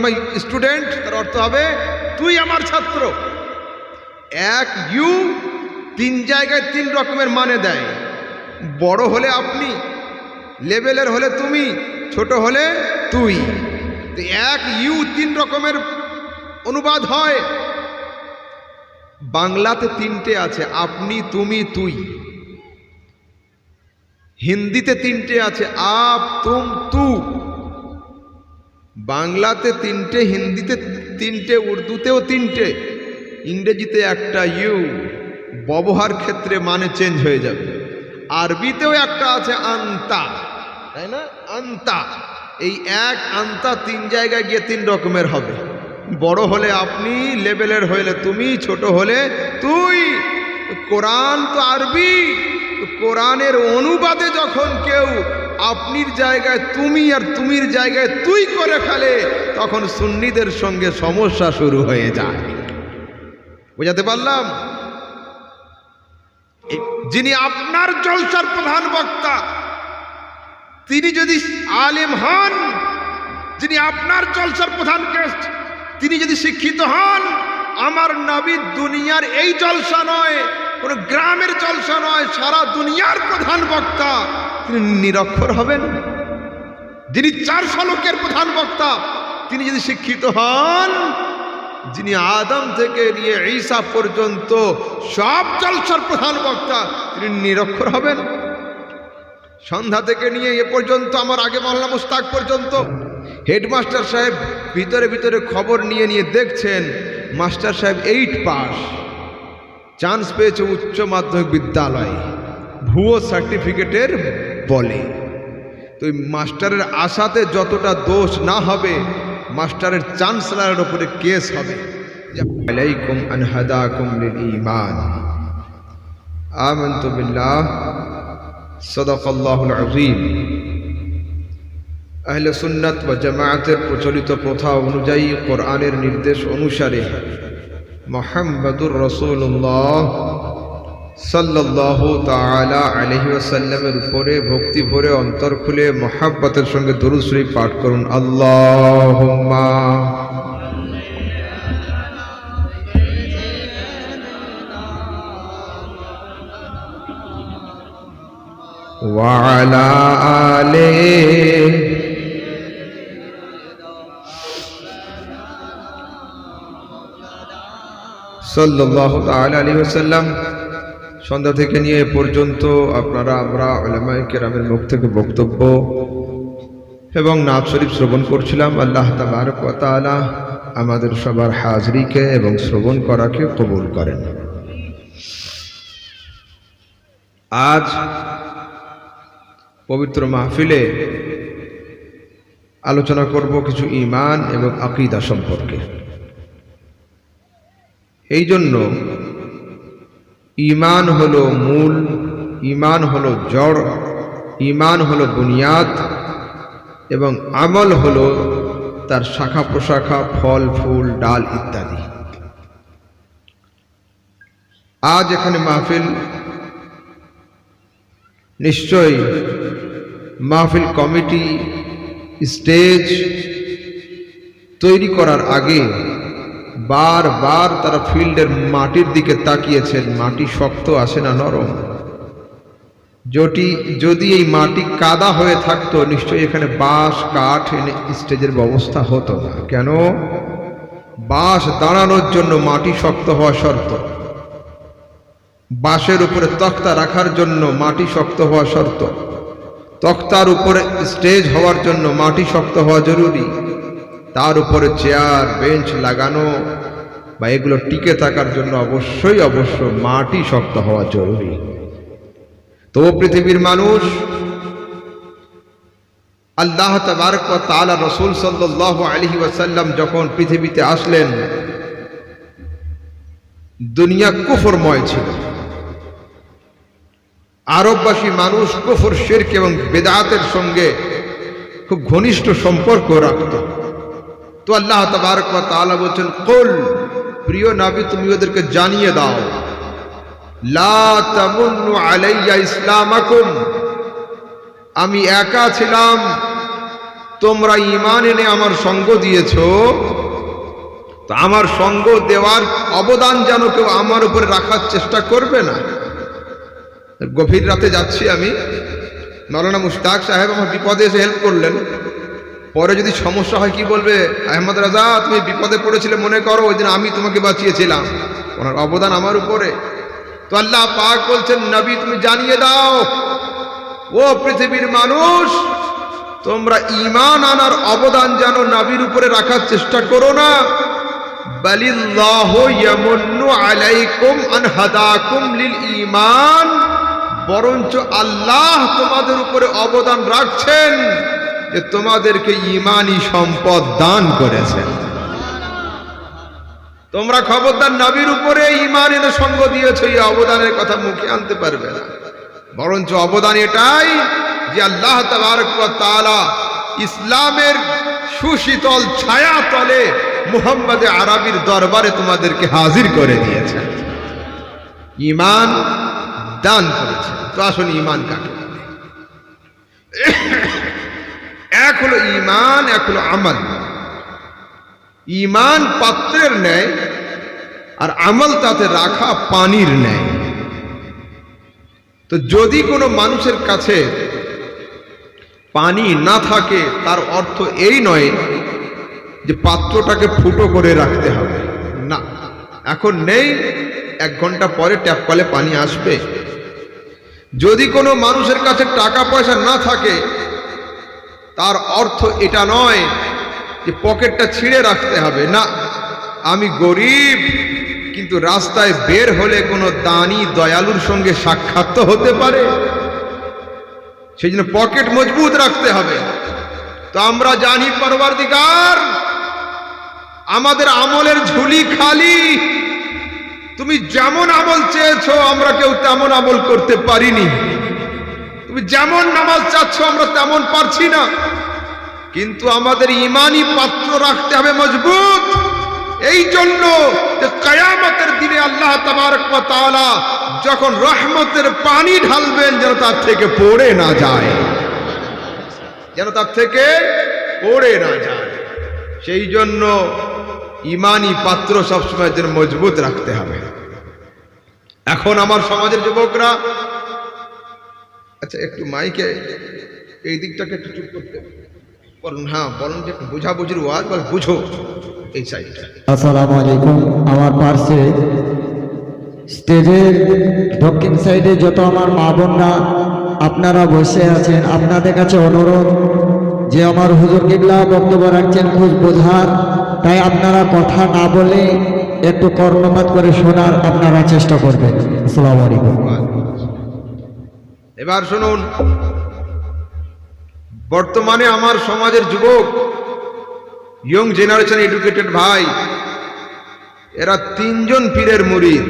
My student, তার অর্থ হবে তুই আমার ছাত্র। এক ইউ তিন জায়গায় তিন রকমের মানে দেয়। বড় হলে আপনি, লেভেলের হলে তুমি, ছোট হলে তুই। এক ইউ তিন রকমের অনুবাদ হয়। বাংলাতে তিনটে আছে, আপনি, তুমি, তুই। হিন্দিতে তিনটে আছে, আপ, তুম, তু। বাংলাতে তিনটে, হিন্দিতে তিনটে, উর্দুতেও তিনটে, ইংরেজিতে একটা ইউ। ব্যবহার ক্ষেত্রে মানে চেঞ্জ হয়ে যাবে। আরবিতেও একটা আছে আন্তা, তাই না? আন্তা, এই এক আন্তা তিন জায়গায় গিয়ে তিন রকমের হবে। বড় হলে আপনি, লেভেলের হলে তুমি, ছোট হলে তুই। কোরআন তো আরবি, কোরআনের অনুবাদে যখন কেউ আপনির জায়গায় তুমি আর তুমির জায়গায় তুই করে ফেলে, তখন সুন্নিদের সঙ্গে সমস্যা শুরু হয়ে যায়। বুঝাতে পারলাম? যিনি আপনার জলসার প্রধান বক্তা, তিনি যদি আলেম হন, যিনি আপনার জলসার প্রধান গেস্ট, তিনি যদি শিক্ষিত হন, আমার নবী দুনিয়ার এই জলসা নয়, কোন গ্রামের জলসা নয়, সারা দুনিয়ার প্রধান বক্তা, তিনি নিরক্ষর হবেন? যিনি 400 লোকের প্রধান বক্তা, তিনি যদি শিক্ষিত হন, যিনি আদম থেকে নিয়ে ঈসা পর্যন্ত সব জলসার প্রধান বক্তা, তিনি নিরক্ষর হবেন? সন্ধ্যা থেকে নিয়ে এ পর্যন্ত, আমার আগে মহল্লা মুস্তাক পর্যন্ত, হেডমাস্টার সাহেব ভিতরে ভিতরে খবর নিয়ে নিয়ে দেখছেন মাস্টার সাহেব 8 পাস, চান্স পেয়েছে উচ্চ মাধ্যমিক বিদ্যালয়ে, ভুয়ো সার্টিফিকেটের বলে। তো ওই মাস্টারের আশাতে যতটা দোষ না হবে, মাস্টারের চ্যান্সেলরের উপরে কেস হবে। আলাইকুম আন হাদাকুম লিল ঈমান, আমানতু বিল্লাহ, সাদাকাল্লাহুল আযীম। আহলে সুন্নাত ওয়া জামাআতের প্রচলিত প্রথা অনুযায়ী, কোরআনের নির্দেশ অনুসারে মুহাম্মাদুর রাসূলুল্লাহ সাল্লাল্লাহু তাআলা আলাইহি ওয়াসাল্লামের উপরে ভক্তি ভরে অন্তর খুলে মুহাব্বতের সঙ্গে দরুদ শরীফ পাঠ করুন। আল্লাহুম্মা ওয়া আলা আলিহি সাল্লাল্লাহু তাআলা আলাইহি ওয়াসাল্লাম। সন্ধ্যা থেকে নিয়ে এ পর্যন্ত আমরা উলামায়ে কেরামের মুখ থেকে বক্তব্য এবং নাত শরীফ শ্রবণ করছিলাম। আল্লাহ তাবারক ওয়া তাআলা আমাদের সবার হাজরিকে এবং শ্রবণ করাকে কবুল করেন। আজ পবিত্র মাহফিলে আলোচনা করব কিছু ঈমান এবং আকীদা সম্পর্কে। এই জন্য ঈমান হলো মূল, ঈমান হলো জড়, ঈমান হলো বুনিয়াদ, এবং আমল হলো তার শাখা প্রশাখা, ফল ফুল, ডাল ইত্যাদি। আজ এখানে মাহফিল, নিশ্চয়ই মাহফিল কমিটি স্টেজ তৈরি করার আগে বারবার তারা ফিল্ডের মাটির দিকে তাকিয়েছেন। মাটি শক্ত আছে না নরম? যদি এই মাটি কাদা হয়ে থাকতো, নিশ্চয়ই এখানে বাঁশ কাঠ এনে স্টেজের ব্যবস্থা হতো না। কেন? বাঁশ দাঁড়ানোর জন্য মাটি শক্ত হওয়া শর্ত, বাঁশের উপরে তক্তা রাখার জন্য মাটি শক্ত হওয়া শর্ত, তক্তার উপরে স্টেজ হওয়ার জন্য মাটি শক্ত হওয়া জরুরি, তার উপরে চেয়ার বেঞ্চ লাগানো বা এগুলো টিকে থাকার জন্য অবশ্যই মাটি শক্ত হওয়া জরুরি। তো পৃথিবীর মানুষ, আল্লাহ তাবারক ওয়া তাআলা রাসূল সাল্লাল্লাহু আলাইহি ওয়াসাল্লাম যখন পৃথিবীতে আসলেন, দুনিয়া কুফরময় ছিল। আরববাসী মানুষ কুফর, শিরক এবং বিদআতের সঙ্গে খুব ঘনিষ্ঠ সম্পর্ক রাখত। তো আল্লাহ তাবারক ওয়া তাআলা বলেন, কুল, প্রিয় নবী তুমি ওদেরকে জানিয়ে দাও, লা তামুন্নু আলাইয়া ইসলামাকুম, আমি একা ছিলাম, তোমরা ঈমান এনে আমার সঙ্গ দিয়েছো, তো আমার সঙ্গ দেওয়ার অবদান যেন কেউ আমার উপরে রাখার চেষ্টা করবে না। গভীর রাতে যাচ্ছি আমি, মাওলানা মুশতাক সাহেব আমার বিপদে এসে হেল্প করলেন। পরে যদি সমস্যা হয় কি বলবে, আহমদ রাজা তুমি বিপদে পড়েছিলে মনে করো, ওই দিন আমি তোমাকে বাঁচিয়েছিলাম, ওনার অবদান আমার উপরে। তো আল্লাহ পাক বলছেন, নবী তুমি জানিয়ে দাও, ও পৃথিবীর মানুষ, তোমরা ঈমান আনার অবদান যেন নবীর উপরে রাখার চেষ্টা করো না। বালিল্লাহু ইয়ামুন্নু আলাইকুম আন হাদাকুম লিল ঈমান, বরঞ্চ আল্লাহ তোমাদের উপরে অবদান রাখছেন যে তোমাদেরকে ঈমানি সম্পদ দান করেছেন। তোমরা খবরদার নবীর উপরে ঈমান এনে সঙ্গ দিয়েছো, এই অবদানের কথা মুখে আনতে পারবে না। বরঞ্চ অবদান এটাই যে আল্লাহ তাবারক ওয়া তাআলা ইসলামের সুশীতল ছায়া তলে মুহাম্মদ আরবির দরবারে তোমাদেরকে হাজির করে দিয়েছেন, ঈমান দান করেছেন। তো আসলে ঈমান কাকে বলে? এক হলো ঈমান, এক হলো আমল। ঈমান পাত্রের ন্যায় আর আমল তাতে রাখা পানির ন্যায়। তো যদি কোনো মানুষের কাছে পানি না থাকে, তার অর্থ এই নয় যে পাত্রটাকে ফুটো করে রাখতে হবে, না। এখন নেই, 1 ঘন্টা পরে ট্যাপ কলে পানি আসবে। যদি কোনো মানুষের কাছে টাকা পয়সা না থাকে, তার অর্থ এটা নয় যে পকেটটা ছিঁড়ে রাখতে হবে, না। আমি গরিব, কিন্তু রাস্তায় বের হলে কোনো দানি দয়ালুর সঙ্গে সাক্ষাৎ তো হতে পারে, সেই জন্য পকেট মজবুত রাখতে হবে। তো আমরা জানি পরওয়ারদিগার আমাদের আমলের ঝুলি খালি। তুমি যেমন আমল চেয়েছো আমরা কেউ তেমন আমল করতে পারিনি, তুমি যেমন নামাজ চাচ্ছ আমরা তেমন পারছি না। কিন্তু আমাদের ঈমানি পাত্র রাখতে হবে মজবুত, এই জন্য যে কিয়ামতের দিনে আল্লাহ তাবারক ওয়া তাআলা যখন রহমতের পানি ঢালবেন যেন তার থেকে পড়ে না যায়, যেন তার থেকে পড়ে না যায়। সেই জন্য ঈমানি পাত্র সবসময় যেন মজবুত রাখতে হবে। এখন আমার সমাজের যুবকরা, আচ্ছা একটু মাইকে এই দিকটাকে একটু চুপ করতে বলুন। হ্যাঁ বলুন, যে একটু বুঝাবুঝির ওয়াজ বল, বুঝো এই সাইডটা। আসসালামু আলাইকুম। আমার পার্শ্বে স্টেজের দক্ষিণ সাইডে যত আমার মা বোনরা আপনারা বসে আছেন, আপনাদের কাছে অনুরোধ যে আমার হুজুর কিবলা বক্তব্য রাখছেন খুব বোঝার, তাই আপনারা কথা না বলে একটু কর্ণপাত করে শোনার আপনারা চেষ্টা করবেন। আসসালামু আলাইকুম। এবার শুনুন, বর্তমানে আমার সমাজের যুবক, ইয়ং জেনারেশন এডুকেটেড ভাই, এরা 3 জন পীরের মুরিদ।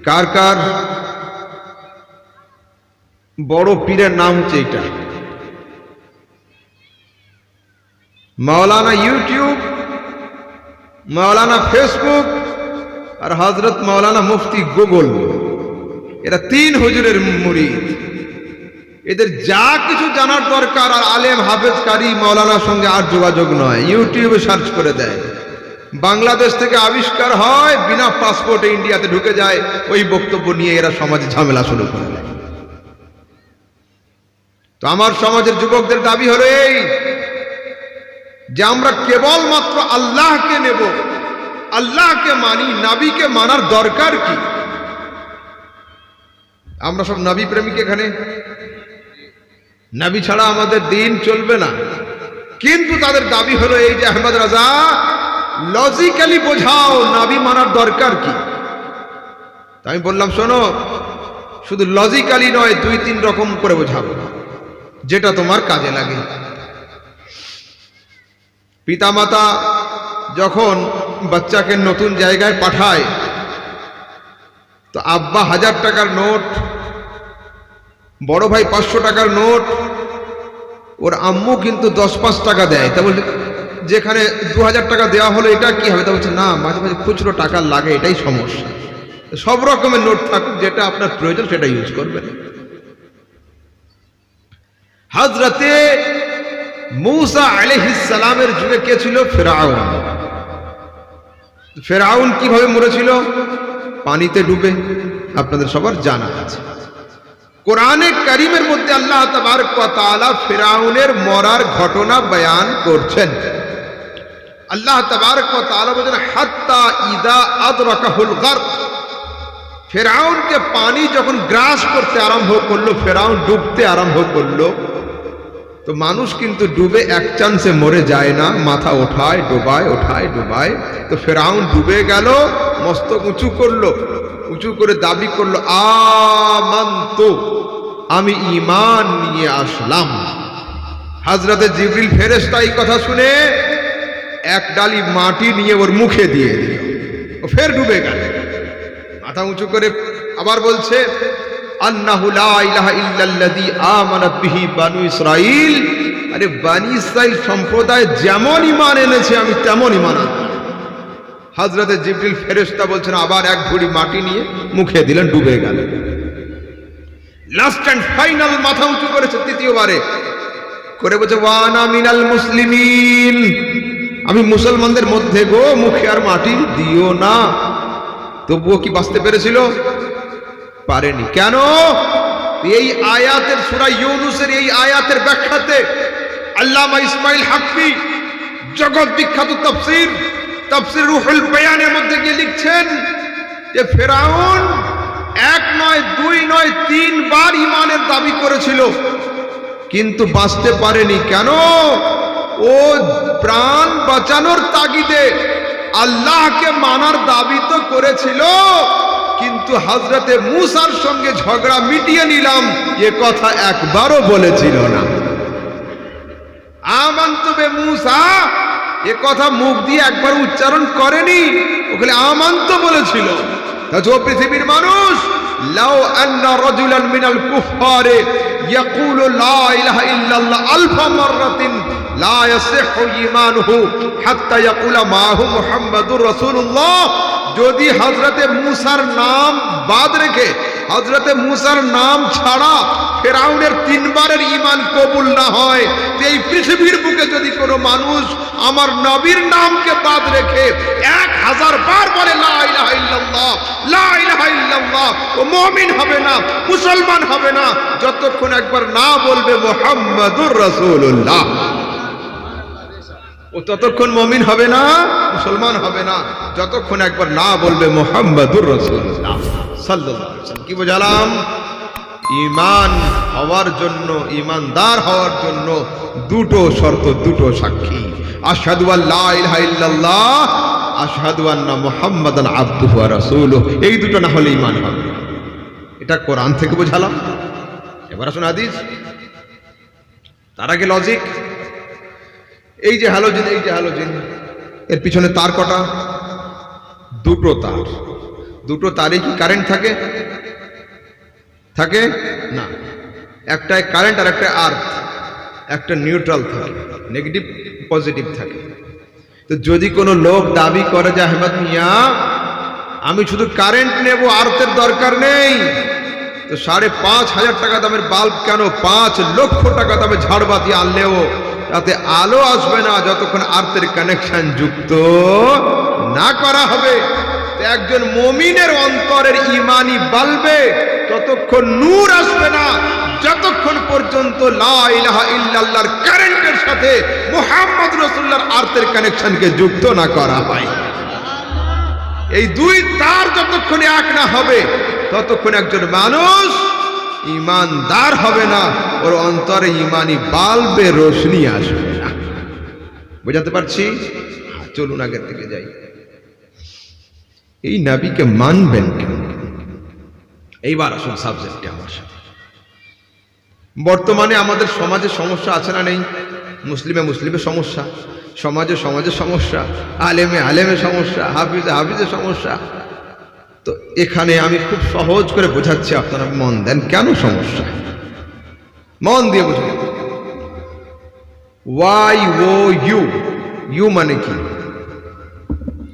কার কার? বড় পীরের নাম হচ্ছে এটা, মাওলানা ইউটিউব, মাওলানা ফেসবুক আর হযরত মাওলানা মুফতি গুগল। এরা 3 হুজুরের মুরিদ। এদের যা কিছু জানার দরকার আর আলেম হাফেজ কারি মাওলানার সঙ্গে আর যোগাযোগ নয়, ইউটিউবে সার্চ করে দেয়। বাংলাদেশ থেকে আবিষ্কার হয়, বিনা পাসপোর্টে ইন্ডিয়াতে ঢুকে যায়, ওই বক্তব্য নিয়ে এরা সমাজে ঝামেলা শুরু করে দেয়। তো আমার সমাজের যুবকদের দাবি হলো এই যে আমরা কেবলমাত্র আল্লাহকে নেব, আল্লাহকে মানি, নবীকে মানার দরকার কি? আমরা সব নবী প্রেমিক এখানে, নবী ছাড়া আমাদের দিন চলবে না। কিন্তু তাদের দাবি হলো এই যে আহমদ রাজা লজিক্যালি বোঝাও নবী মানার দরকার কি। আমি বললাম শোনো, শুধু লজিক্যালি নয়, 2-3 রকম করে বোঝাবো, যেটা তোমার কাজে লাগে। পিতামাতা যখন বাচ্চাকে নতুন জায়গায় পাঠায়, তো আব্বা 1000 টাকার নোট, বড় ভাই 500 টাকার নোট, ওর আম্মু কিন্তু 10-5 টাকা দেয়। তা বলছে যেখানে 2000 টাকা দেওয়া হলো এটা কি হবে? তা বলছে না, মাঝে মাঝে খুচরো টাকা লাগে, এটাই সমস্যা। সব রকমের নোট থাকুক, যেটা আপনার প্রয়োজন সেটা ইউজ করবেন। হযরতে মূসা আলাইহিস সালামের যুগে কে ছিল? ফিরআউন। ফিরআউন কিভাবে মরেছিল? পানিতে ডুবে। আপনাদের সবার জানা আছে। কোরআনে কারীমের মধ্যে আল্লাহ তাবারক ওয়া তাআলা ফিরআউনের মরার ঘটনা বয়ান করছেন। আল্লাহ তাবারক ওয়া তাআলা বলেন হাত্তা ইযা আদরাকাহুল গারক, ফিরআউনকে পানি যখন গ্রাস করতে আরম্ভ করলো, ফিরআউন ডুবতে আরম্ভ করলো, তো মানুষ কিন্তু ডুবে এক চান্সে মরে যায় না, মাথা ওঠায় ডোবায়, ওঠায় ডোবায়। তো ফিরআউন ডুবে গেল, মস্তক উঁচু করলো, উঁচু করে দাবি করলো আমানতু, আমি ঈমান নিয়ে আসলাম। হযরতে জিবরিল ফেরেশতা এই কথা শুনে এক ডালি মাটি নিয়ে ওর মুখে দিয়ে দিল, ও ফের ডুবে গেল। মাথা উঁচু করে আবার বলছে আন্নাহু লা ইলাহা ইল্লাল্লাযী আমানাত বিহি বানু ইসরাঈল, আরে বানি ইসরাঈল সম্প্রদায় যেমন ঈমান এনেছে আমি তেমন ঈমান আনলাম। হযরতে জিবরিল ফেরেশতা বলছেন আবার এক ঝুড়ি মাটি নিয়ে মুখে দিলেন, ডুবে গেল। লাস্ট এন্ড ফাইনাল মাথা উঁচু করেছে তৃতীয়বারে করে বলছে ওয়ানা মিনাল মুসলিমিন, আমি মুসলমানদের মধ্যে গো, মুখে আর মাটি দিও না। তবুও কি বাঁচতে পেরেছিল? পারেনি। কেন? এই আয়াতের সূরা ইউনূসের এই আয়াতের ব্যাখ্যাতে আল্লামা ইসমাইল হাক্কি জগৎ বিখ্যাত তাফসীর রুহুল বায়ানের মধ্যে গিয়ে লিখছেন যে ফিরআউন এক নয়, দুই নয়, তিনবার ঈমানের দাবি করেছিল, কিন্তু বাঁচতে পারেনি। কেন? ও প্রাণ বাঁচানোর তাগিদে আল্লাহকে মানার দাবি তো করেছিল, কিন্তু হযরতে মূসার সঙ্গে ঝগড়া মিটিয়ে নিলাম এ কথা একবারও বলেছিল না। আমানতু বে মূসা এ কথা মুখ দিয়ে একবার উচ্চারণ করেনি, ওখানে আমানতু বলেছিল। তা যে পৃথিবীর মানুষ, লাউ আন্না রাজুলান মিনাল কুফারে ইয়াকুলু লা ইলাহা ইল্লাল্লাহ আলফা মাররাতিন লা ইয়াসিহু ঈমানুহু হাত্তা ইয়াকুলা মাহু মুহাম্মাদুর রাসূলুল্লাহ, যদি হযরতে মূসার নাম বাদ রেখে, হযরতে মূসার নাম ছাড়া ফিরআউনের তিনবারের ঈমান কবুল না হয়, এই পৃথিবীর বুকে যদি কোনো মানুষ আমার নবীর নামকে বাদ রেখে 1000 বার বলে লা ইলাহা ইল্লাল্লাহ, লা ইলাহা ইল্লাল্লাহ, ও মুমিন হবে না, মুসলমান হবে না, যতক্ষণ একবার না বলবে মুহাম্মাদুর রাসূলুল্লাহ, ও ততক্ষণ মুমিন হবে না, মুসলমান হবে না, যতক্ষণ একবার না বলবে মুহাম্মাদুর রাসূলুল্লাহ সাল্লাল্লাহু আলাইহি ওয়াসাল্লাম। কি বোঝালাম? ঈমান হওয়ার জন্য, ঈমানদার হওয়ার জন্য দুটো শর্ত, দুটো সাক্ষী, আশহাদু আল্লা ইলাহা ইল্লাল্লাহ, আশহাদু আন্না মুহাম্মাদান আবদুহু ওয়া রাসূলুহু, এই দুটো না হলে ঈমান হবে না। এটা কোরআন থেকে বোঝালাম। এবার আসুন হাদিস। তার আগে লজিক। এই যে হ্যালোজেন, এই যে হ্যালোজেন, এর পিছনে তার কটা? দুটো তার। দুটো তারে কি কারেন্ট থাকে? থাকে না। একটায় কারেন্ট আর একটা আর্থ, একটা নিউট্রাল থাকে, নেগেটিভ পজিটিভ থাকে। তো যদি কোনো লোক দাবি করে যে আহমদ মিয়া আমি শুধু কারেন্ট নেব, আর্থের দরকার নেই, তো 5,500 টাকা দামের বাল্ব কেন 5 লক্ষ টাকা দামে ঝাড়বাতি আনলেও তাতে আলো আসবে না যতক্ষণ আর্থের কানেকশন যুক্ত না করা হবে। একজন মুমিনের অন্তরের ঈমানি বাল্বে ততক্ষণ নূর আসবে না যতক্ষণ পর্যন্ত লা ইলাহা ইল্লাল্লাহর কারেন্টের সাথে মুহাম্মদ রাসূলুল্লাহর আর্থের কানেকশনকে যুক্ত না করা হয়। এই দুই তার যতক্ষণ এক না হবে ততক্ষণ একজন মানুষ ঈমানদার হবে না, ওর অন্তরে ঈমানি বাল্বে রোশনি আসবে না। বুঝাতে পারছি? চলুন আগের দিকে যাই। এই নবীকে মানবেন কেন? এইবার আসুন সাবজেক্টে আমার সাথে। বর্তমানে আমাদের সমাজে সমস্যা আছে না নেই? মুসলিমে মুসলিমে সমস্যা, সমাজে সমাজে সমস্যা, আলেমে আলেমে সমস্যা, হাফিজে হাফিজে সমস্যা। তো এখানে আমি খুব সহজ করে বোঝাচ্ছি, আপনারা মন দেন কেন সমস্যা, মন দিয়ে বুঝুন। ওয়াই ও ইউ, ইউ মানে কি?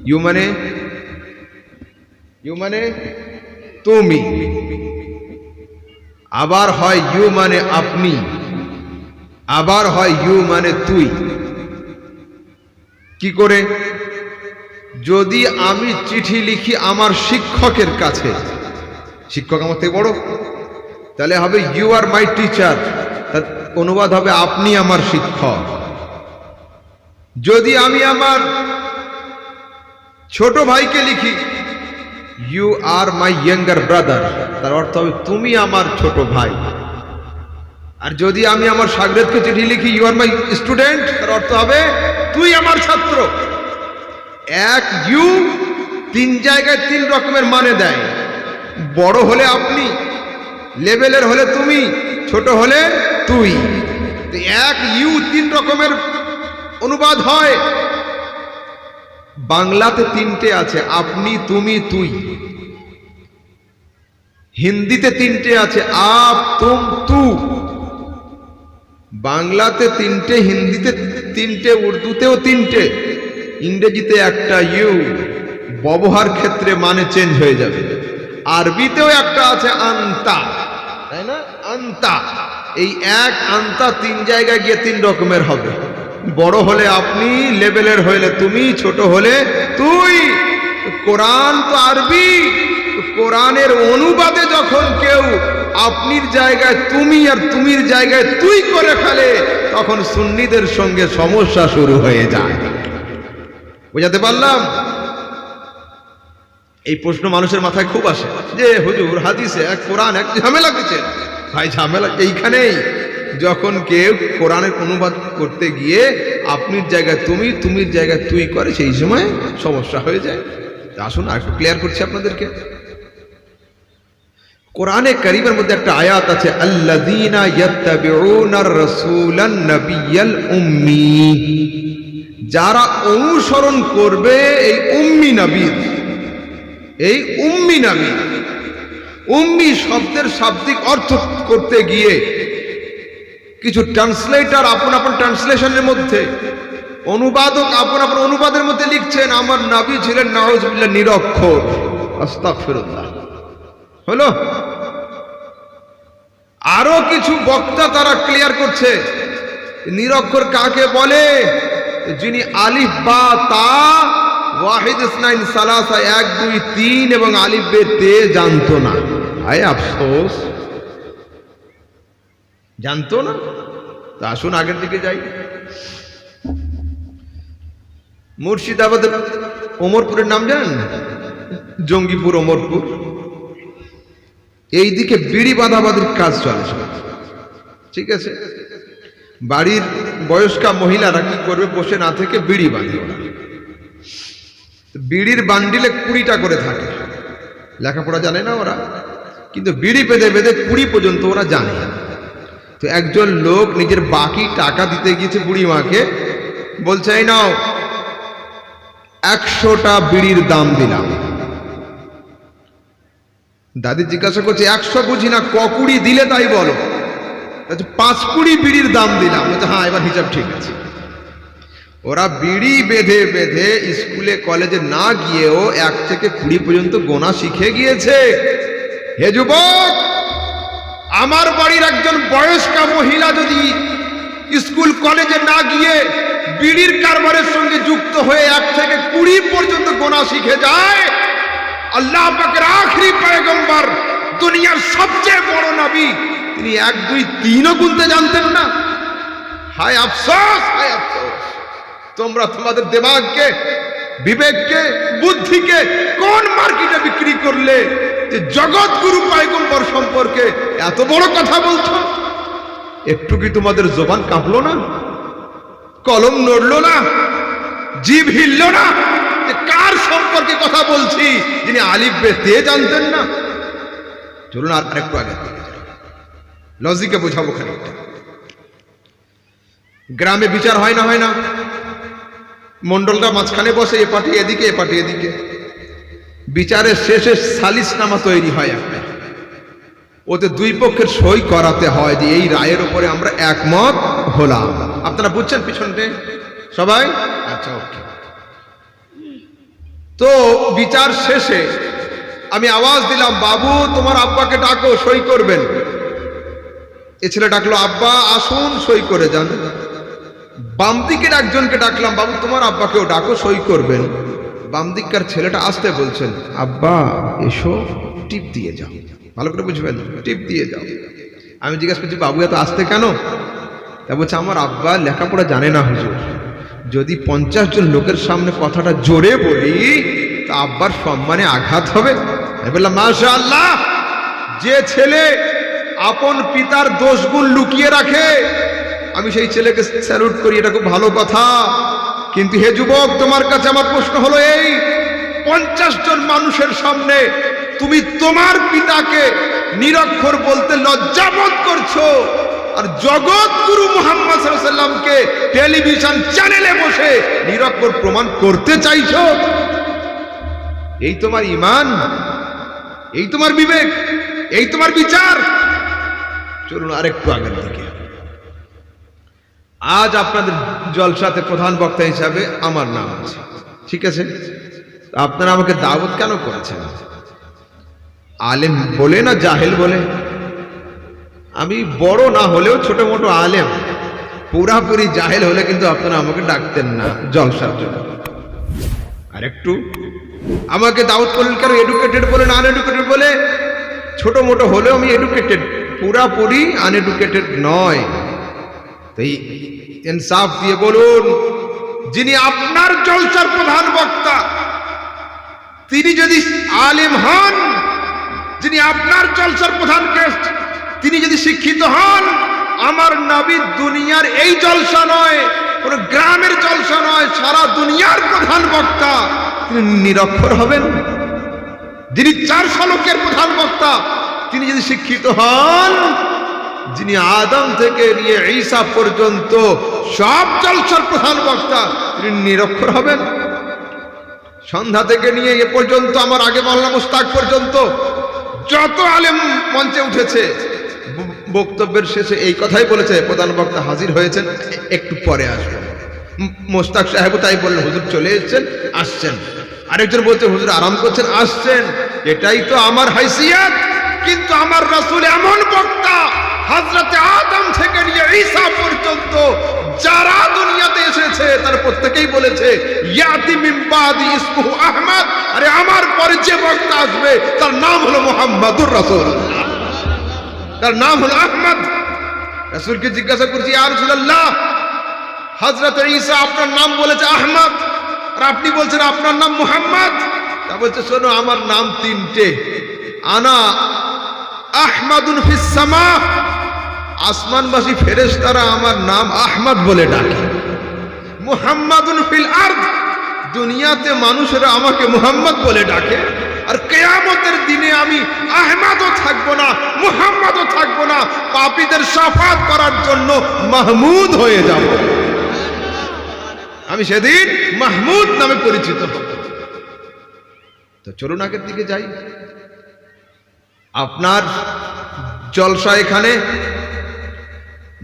ইউ মানে, ইউ মানে তুমি, আবার হয় ইউ মানে আপনি, আবার হয় ইউ মানে তুই। কি করে? যদি আমি চিঠি লিখি আমার শিক্ষকের কাছে, শিক্ষক আমার থেকে বড়, তাহলে হবে ইউ আর মাই টিচার, তার অনুবাদ হবে আপনি আমার শিক্ষক। যদি আমি আমার ছোট ভাইকে লিখি you are my younger brother, তার অর্থ হবে তুমি আমার ছোট ভাই। আর যদি আমি আমার শাগরেদকে চিঠি লিখি ইউ আর মাই স্টুডেন্ট, তার অর্থ হবে তুই আমার ছাত্র। এক ইউ তিন জায়গায় তিন রকমের মানে দেয়। বড় হলে আপনি, লেভেলের হলে তুমি, ছোট হলে তুই। এক ইউ তিন রকমের অনুবাদ হয়। বাংলাতে তিনটে আছে, আপনি, তুমি, তুই। হিন্দিতে তিনটে আছে, আপ, তুম, তু। বাংলাতে তিনটে, হিন্দিতে তিনটে, উর্দুতেও তিনটে, ইংরেজিতে একটা ইউ। ব্যবহার ক্ষেত্রে মানে চেঞ্জ হয়ে যাবে। আরবিতেও একটা আছে আন্তা, তাই না? আন্তা, এই এক আন্তা তিন জায়গায় গিয়ে তিন রকমের হবে। বড় হলে আপনি, লেভেলের হলে তুমি, ছোট হলে তুই। কোরআন তো আরবি, কোরআনের অনুবাদে যখন কেউ আপনির জায়গায় তুমি আর তুমির জায়গায় তুই করে ফেলে, তখন সুন্নিদের সঙ্গে সমস্যা শুরু হয়ে যায়। বুঝাতে পারলাম? এই প্রশ্ন মানুষের মাথায় খুব আসে যে হুজুর হাদিসে এক কোরআন এক ঝামেলা দিচ্ছে। ভাই ঝামেলা এইখানেই, যখন কেউ কোরআনের অনুবাদ করতে গিয়ে আপনির জায়গায় তুমি, তুমির জায়গায় তুই করে, সেই সময় সমস্যা হয়ে যায়। আসুন আর একটু ক্লিয়ার করছি আপনাদেরকে। কোরআনে কারীমের মধ্যে একটা আয়াত আছে, আল্লাযীনা ইয়াত্তাবিউনার রাসূলান নাবিয়্যাল উম্মি, যারা অনুসরণ করবে এই উম্মি নবীর। এই উম্মি নবী, উম্মি শব্দের শাব্দিক অর্থ করতে গিয়ে কিছু ট্রান্সলেটর আপন আপন ট্রান্সলেশনের মধ্যে, অনুবাদক আপন আপন অনুবাদের মধ্যে লিখছেন আমার নবী ছিলেন নাউজুবিল্লাহ নিরক্ষর। আস্তাগফিরুল্লাহ। হলো? আরো কিছু বক্তা তারা ক্লিয়ার করছে নিরক্ষর কাকে বলে, যিনি আলিফ বা তা ওয়াহিদ ইসনাইন সালাসা 1 2 3 এবং আলিফ বে তে জানতো না। হায় আফসোস, জানতো না। তা আসুন আগের দিকে যাই। মুর্শিদাবাদের ওমরপুরের নাম জানেন? জঙ্গিপুর, ওমরপুর। এই দিকে বিড়ি বাঁধাবাঁধির কাজ চলে, ঠিক আছে? বাড়ির বয়স্কা মহিলারা কি করবে, বসে না থেকে বিড়ি বাঁধে। বিড়ির বান্ডিলে 20টা করে থাকে। লেখাপড়া জানে না ওরা, কিন্তু বিড়ি বেঁধে বেঁধে 20 পর্যন্ত ওরা জানে। তো একজন লোক নিজের বাকি টাকা দিতে গিয়েছে বুড়ি মাকে, বলছে এই নাও 100টা বিড়ির দাম দিলাম। দাদি জিজ্ঞাসা করছে 100 বুঝি না, ককুড়ি দিলে তাই বলো। 5 কুড়ি বিড়ির দাম দিলাম। বলছে হ্যাঁ, এবার হিসাব ঠিক আছে। ওরা বিড়ি বেঁধে বেঁধে স্কুলে কলেজে না গিয়েও 1 থেকে 20 পর্যন্ত গোনা শিখে গিয়েছে। হে যুবক, আমার বাড়ির একজন বয়স্কা মহিলা যদি স্কুল কলেজে না গিয়ে বিড়ির কারবারের সঙ্গে যুক্ত হয়ে 1 থেকে 20 পর্যন্ত গোনা শিখে যায়, আল্লাহ পাকের আখেরি পয়গম্বর, দুনিয়ার সবচেয়ে বড় নবী, তিনি 1 2 3ও গুনতে জানতেন না। হায় আফসোস, হায় আফসোস। তোমরা তোমাদের দিমাগকে, বিবেককে, বুদ্ধিকে কোন মার্কেটে বিক্রি করলে যে জগৎগুরু পয়গম্বর সম্পর্কে এত বড় কথা বলছো? একটু কি তোমাদের জবান কাঁপলো না? কলম নড়লো না? জিভ হিললো না? যে কার সম্পর্কে কথা বলছি, যিনি আলিফ বে তে জানতেন না? চলুন আর একটু আগে লজিকে বোঝাবো খানিকটা। গ্রামে বিচার হয় না? হয় না? মন্ডলটা মাঝখানে বসে, এ পার্টি এদিকে, এ পার্টি এদিকে। বিচারের শেষে সালিসনামা তৈরি হয় একটা, ওতে 2 পক্ষের সই করাতে হয় যে এই রায়ের উপরে আমরা একমত হলাম। আপনারা বুঝছেন পিছনতে সবাই? আচ্ছা, ওকে। তো বিচার শেষে আমি আওয়াজ দিলাম, বাবু তোমার আব্বাকে ডাকো, সই করবেন। এ ছেলে ডাকলো, আব্বা আসুন সই করে যান। বাম দিকের একজনকে ডাকলাম, বাবু তোমার আব্বাকেও ডাকো, সই করবেন। বাম দিককার ছেলেটা আসতে বলছেন, আব্বা এসো, টিপ দিয়ে যাও। ভালো করে বুঝবেন, টিপ দিয়ে যাও। আমি জিজ্ঞাসা করছি, বাবু এত আসতে কেন? তা বলছে, আমার আব্বা লেখাপড়া জানে না হুজুর, যদি 50 জন লোকের সামনে কথাটা জোরে বলি তা আব্বার সম্মানে আঘাত হবে। আমি বললাম, মাশাআল্লাহ, যে ছেলে আপন পিতার দোষগুণ লুকিয়ে রাখে আমি সেই ছেলেকে স্যালুট করি, এটা খুব ভালো কথা। কিন্তু হে যুবক, তোমার কাছে আমার প্রশ্ন হলো এই, 50 জন মানুষের সামনে তুমি তোমার পিতাকে নিরক্ষর বলতে লজ্জাবোধ করছো, আর জগৎ গুরু মুহাম্মদ সাল্লাল্লাহু আলাইহি ওয়াসাল্লামকে টেলিভিশন চ্যানেলে বসে নিরক্ষর প্রমাণ করতে চাইছো। এই তোমার ঈমান, এই তোমার বিবেক, এই তোমার বিচার? চলুন আরেকটু আগের দিকে। আজ আপনাদের জলসাতে প্রধান বক্তা হিসাবে আমার নাম আছে, ঠিক আছে? আপনারা আমাকে দাওয়াত কেন করেছেন? আলেম বলে না জাহেল বলে? আমি বড় না হলেও ছোট মোটো আলেম, পুরাপুরি জাহেল হলে কিন্তু আপনারা আমাকে ডাকতেন না জলসার জন্য। আর একটু আমাকে দাওয়াত করলেন কেন? এডুকেটেড বলে না আনএডুকেটেড বলে? ছোট মোটো হলেও আমি এডুকেটেড, পুরাপুরি আনএডুকেটেড নয়। তাই ইনসাফ দিয়ে বলুন, যিনি আপনার জলসার প্রধান বক্তা তিনি যদি আলেম হন, যিনি আপনার জলসার প্রধান গেস্ট তিনি যদি শিক্ষিত হন, আমার নবী দুনিয়ার এই জলসা নয়, কোন গ্রামের জলসা নয়, সারা দুনিয়ার প্রধান বক্তা, তিনি নিরক্ষর হবেন? যিনি 400 লোকের প্রধান বক্তা তিনি যদি শিক্ষিত হন, যিনি আদম থেকে নিয়ে ঈসা পর্যন্ত সব জলসার প্রধান বক্তা তিনি নিরক্ষর হবেন? সন্ধ্যা থেকে নিয়ে এ পর্যন্ত আমার আগে মাওলানা মুস্তাক পর্যন্ত যত আলেম মঞ্চে উঠেছে বক্তব্যের শেষে এই কথাই বলেছে, প্রধান বক্তা হাজির হয়েছেন, একটু পরে আসবেন। মুস্তাক সাহেব তাই বললেন, হুজুর চলে এসেছেন, আসছেন। আরেকজন বলছে, হুজুর আরাম করছেন, আসছেন। এটাই তো আমার হাইসিয়ত। কিন্তু আমার রাসূল এমন বক্তা, হযরতে আদম থেকে নিয়ে ঈসা পর্যন্ত যারা দুনিয়াতে এসেছে তার প্রত্যেকেই বলেছে, ইয়াতি মিন বাদি ইসমুহু আহমদ, আরে আমার পরে যে বক্তা আসবে তার নাম হলো মুহাম্মাদুর রাসূলুল্লাহ, তার নাম হলো আহমদ। রাসূলকে জিজ্ঞাসা করছি, ইয়া রাসূলুল্লাহ, হযরতে ঈসা আপনার নাম বলেছে আহমদ, আর আপনি বলছেন আপনার নাম মুহাম্মদ। তা বলছে, শোনো, আমার নাম 3টে। আনা আহমাদুন ফিস সামা, আসমানবাসী ফেরেশতারা আমার নাম আহমদ বলে ডাকে। মুহাম্মাদুন ফিল আরদ, দুনিয়াতে মানুষেরা আমাকে মুহাম্মদ বলে ডাকে। আর কিয়ামতের দিনে আমি আহমদও থাকবো না, মুহাম্মদও থাকবো না, পাপীদের শাফাত করার জন্য মাহমুদ হয়ে যাব। আমি সেদিন মাহমুদ নামে পরিচিত হব। তো চলুন আগের দিকে যাই। আপনার জলসা এখানে,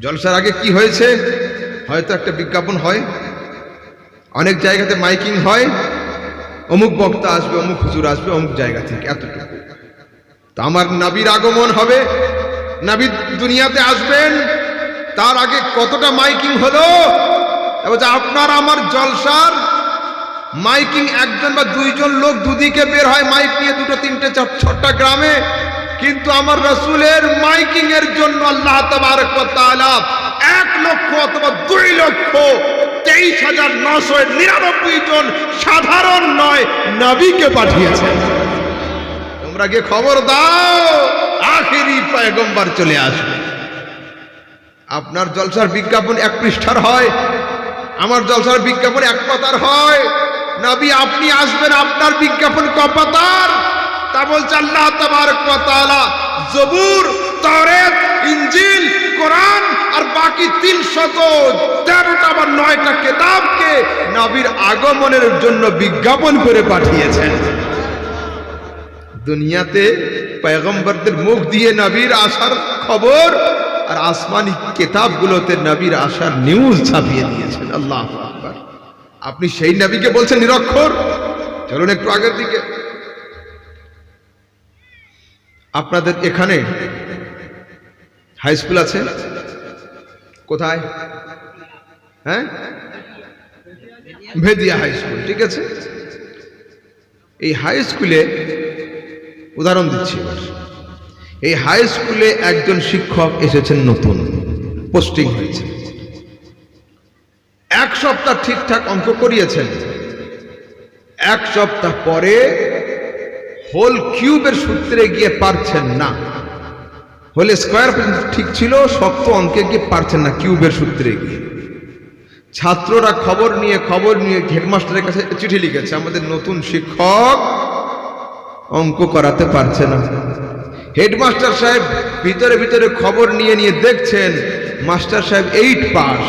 জলসার আগে কি হয়েছে? হয়তো একটা বিজ্ঞাপন হয়, অনেক জায়গাতে মাইকিং হয়, অমুক বক্তা আসবে, অমুক হুজুর আসবে অমুক জায়গা থেকে, এতটুকু। তো আমার নবীর আগমন হবে, নবী দুনিয়াতে আসবেন, তার আগে কতটা মাইকিং হলো? আপনার আমার জলসার মাইকিং 1জন বা 2জন লোক দুদিকে বের হয় মাইক নিয়ে, 2, 3, 4 গ্রামে। কিন্তু আমার রাসূলের মাইকিং এর জন্য আল্লাহ তাবারক ওয়া তাআলা 1 লক্ষ অথবা 2 লক্ষ 23,999 জন সাধারণ নয় নবীকে পাঠিয়েছেন। তোমরা গিয়ে খবর দাও, আখেরি পয়গম্বর চলে আসবে। আপনার জলসার বিজ্ঞাপন 1 পৃষ্ঠার হয়, আমার জলসার বিজ্ঞাপন 1 পাতার হয়। নবী আপনি আসবেন, আপনার বিজ্ঞাপন ক পাতার? তা বলছে আল্লাহ তাবারক ওয়া তাআলা জবুর, তাওরাত, ইনজিল, কোরআন আর বাকি 313টা বা 9টা কিতাবকে নবীর আগমনের জন্য বিজ্ঞাপন করে পাঠিয়েছেন। দুনিয়াতে পয়গম্বরদের মুখ দিয়ে নবীর আসার খবর, আর আসমানি কিতাবগুলোতে নবীর আসার নিউজ ছাপিয়ে দিয়েছেন। আল্লাহু আকবার। আপনি সেই নবীকে বলছেন নিরক্ষর? চলুন একটু আগের দিকে। আপনাদের এখানে হাই স্কুল আছে কোথায়? হ্যাঁ, ভেদিয়া হাই স্কুল, ঠিক আছে। এই হাই স্কুলে উদাহরণ দিচ্ছি এবার। এই হাই স্কুলে একজন শিক্ষক এসেছেন, নতুন পোস্টিং হয়েছে। এক সপ্তাহ ঠিকঠাক অঙ্ক করিয়েছেন। এক সপ্তাহ পরে হোল কিউবের সূত্রে গিয়ে পারছেন না। হোল স্কয়ার ঠিক ছিল, সপ্ত অঙ্কে গিয়ে পারছেন না কিউবের সূত্রে গিয়ে। ছাত্ররা খবর নিয়ে হেডমাস্টারের কাছে চিঠি লিখেছে, আমাদের নতুন শিক্ষক অঙ্ক করাতে পারছে না। হেডমাস্টার সাহেব ভিতরে ভিতরে খবর নিয়ে দেখছেন মাস্টার সাহেব 8 পাস,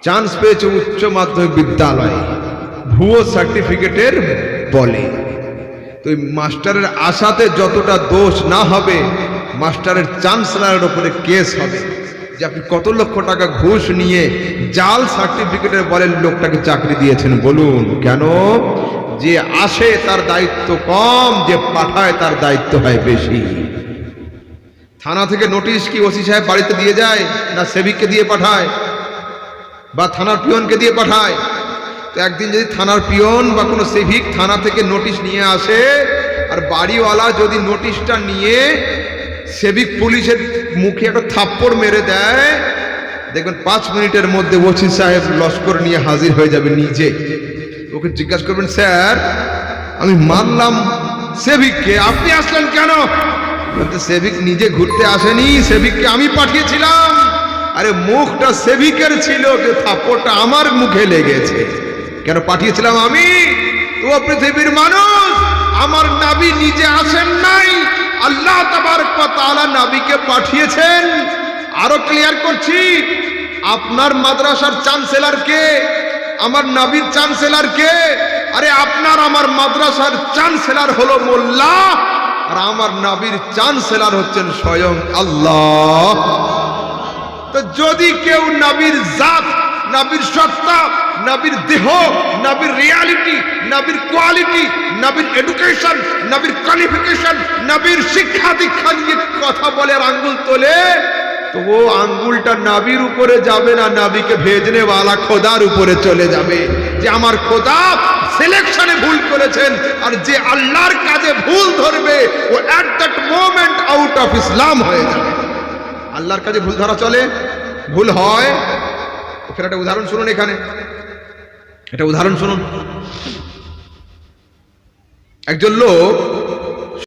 চান্স পেয়েছে উচ্চ মাধ্যমিক বিদ্যালয়ে ভুয়ো সার্টিফিকেটের বলে। তো মাস্টারের আশাতে যতটা দোষ না হবে, মাস্টারের চ্যান্সেলরের উপরে কেস হবে যে আপনি কত লক্ষ টাকা ঘুষ নিয়ে জাল সার্টিফিকেটের বলে লোকটাকে চাকরি দিয়েছেন, বলুন কেন? যে আসে তার দায়িত্ব কম, যে পাঠায় তার দায়িত্ব হয় বেশি। থানা থেকে নোটিশ কি ওসি সাহেব বাড়িতে দিয়ে যায়, না সেবিককে দিয়ে পাঠায়, বা থানার পিয়নকে দিয়ে পাঠায়? তো একদিন যদি থানার পিয়ন বা কোনো সেভিক থানা থেকে নোটিশ নিয়ে আসে, আর বাড়িওয়ালা যদি নোটিশটা নিয়ে সেভিক পুলিশের মুখে একটা থাপ্পড় মেরে দেয়, দেখবেন 5 মিনিটের মধ্যে ওসি সাহেব লস্কর নিয়ে হাজির হয়ে যাবে নিজে। ওকে জিজ্ঞাসা করবেন, স্যার আমি মানলাম সেভিককে, আপনি আসলেন কেন? সেভিক নিজে ঘুরতে আসেনি, সেভিককে আমি পাঠিয়েছিলাম। আরে মুখটা সেভিকের ছিল, যে থাপ্পড়টা আমার মুখে লেগেছে। কেন পাঠিয়েছিলাম আমি? তো পৃথিবীর মানুষ, আমার নবী নিজে আসেন নাই, আল্লাহ তাবারক ওয়া তাআলা নবীকে পাঠিয়েছেন। আরো ক্লিয়ার করছি, আপনার মাদ্রাসার চ্যান্সেলর কে? আমার নবীর চ্যান্সেলর কে? আরে আপনার আমার মাদ্রাসার চ্যান্সেলর হলো মোল্লা, আর আমার নবীর চ্যান্সেলর হচ্ছেন স্বয়ং আল্লাহ। তো যদি কেউ নবীর জাত, নবীর সত্তা, নবীর দেহ, নবীর রিয়ালিটি, নবীর কোয়ালিটি, নবীর এডুকেশন, নবীর কোয়ালিফিকেশন, নবীর শিক্ষা দীক্ষা নিয়ে কথা বলে আর আঙ্গুল তোলে, তো ও আঙ্গুলটা নবীর উপরে যাবে না, নবীকে ভেজনে ওয়ালা খোদার উপরে চলে যাবে, যে আমার খোদা সিলেকশনে ভুল করেছেন। আর যে আল্লাহর কাজে ভুল ধরবে, ও at that moment out of ইসলাম হয়ে যাবে। আল্লাহর কাজে ভুল ধরা চলে, ভুল হয়। এখানে একটা উদাহরণ শুনুন, এখানে একটা উদাহরণ শুনুন। একজন লোক